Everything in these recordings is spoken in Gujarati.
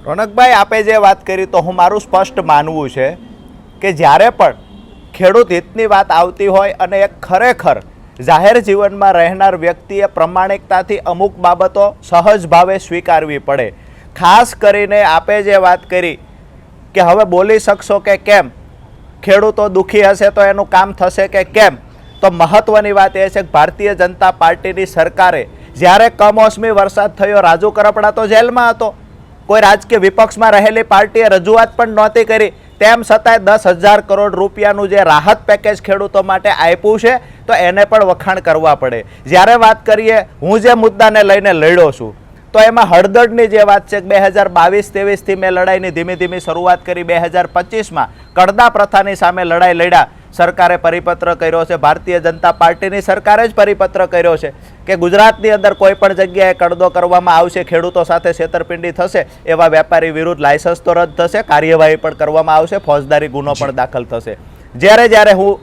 રોનકભાઈ, આપે જે વાત કરી તો હું મારું સ્પષ્ટ માનવું છે કે જ્યારે પણ ખેડૂત હિતની વાત આવતી હોય અને એક ખરેખર જાહેર જીવનમાં રહેનાર વ્યક્તિએ પ્રમાણિકતાથી અમુક બાબતો સહજ ભાવે સ્વીકારવી પડે. ખાસ કરીને આપે જે વાત કરી કે હવે બોલી શકશો કે કેમ, ખેડૂતો દુઃખી હશે તો એનું કામ થશે કે કેમ, તો મહત્વની વાત એ છે કે ભારતીય જનતા પાર્ટીની સરકારે જ્યારે કમોસમી વરસાદ થયો, રાજુ કરપડા તો જેલમાં હતો, કોઈ રાજકીય વિપક્ષમાં રહેલી પાર્ટીએ રજૂઆત પણ નહોતી કરી, તેમ છતાંય 10,000 કરોડ રૂપિયાનું જે રાહત પેકેજ ખેડૂતો માટે આપ્યું છે તો એને પણ વખાણ કરવા પડે. જ્યારે વાત કરીએ, હું જે મુદ્દાને લઈને લડ્યો છું તો એમાં હળદરની જે વાત છે 2022-23થી મેં લડાઈની ધીમી ધીમી શરૂઆત કરી. 2025માં કડદા પ્રથાની સામે લડાઈ લડ્યા, સરકારે પરિપત્ર કર્યો છે, ભારતીય જનતા પાર્ટીની સરકારે જ પરિપત્ર કર્યો છે કે ગુજરાતની અંદર કોઈ પણ જગ્યાએ કડદો કરવામાં આવશે, ખેડૂતો સાથે છેતરપિંડી થશે, એવા વેપારી વિરુદ્ધ લાયસન્સ તો રદ થશે, કાર્યવાહી પણ કરવામાં આવશે, ફોજદારી ગુનો પણ દાખલ થશે. જ્યારે હું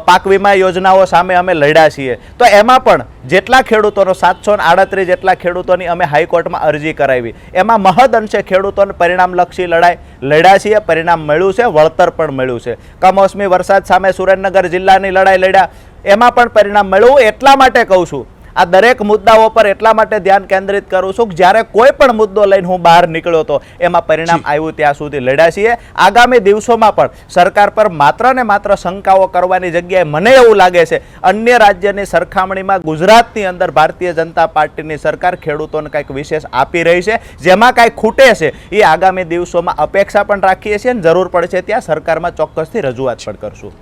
પાક વીમા યોજનાઓ સામે અમે લડ્યા છીએ તો એમાં પણ જેટલા ખેડૂતોનો 738 જેટલા ખેડૂતોની અમે હાઈકોર્ટમાં અરજી કરાવી, એમાં મહદ અંશે ખેડૂતોને પરિણામલક્ષી લડાઈ લડ્યા છીએ, પરિણામ મળ્યું છે, વળતર પણ મળ્યું છે. કમોસમી વરસાદ સામે સુરેન્દ્રનગર જિલ્લાની લડાઈ લડ્યા, એમાં પણ પરિણામ મળ્યું. એટલા માટે કહું છું, આ દરેક મુદ્દાઓ પર એટલા માટે ધ્યાન કેન્દ્રિત કરું છું કે જ્યારે કોઈ પણ મુદ્દો લઈને હું બહાર નીકળ્યો હતો એમાં પરિણામ આવ્યું ત્યાં સુધી લડ્યા છીએ. આગામી દિવસોમાં પણ સરકાર પર માત્ર ને માત્ર શંકાઓ કરવાની જગ્યાએ મને એવું લાગે છે અન્ય રાજ્યની સરખામણીમાં ગુજરાતની અંદર ભારતીય જનતા પાર્ટીની સરકાર ખેડૂતોને કંઈક વિશેષ આપી રહી છે. જેમાં કાંઈ ખૂટે છે એ આગામી દિવસોમાં અપેક્ષા પણ રાખીએ છીએ અને જરૂર પડશે ત્યાં સરકારમાં ચોક્કસથી રજૂઆત પણ કરશું.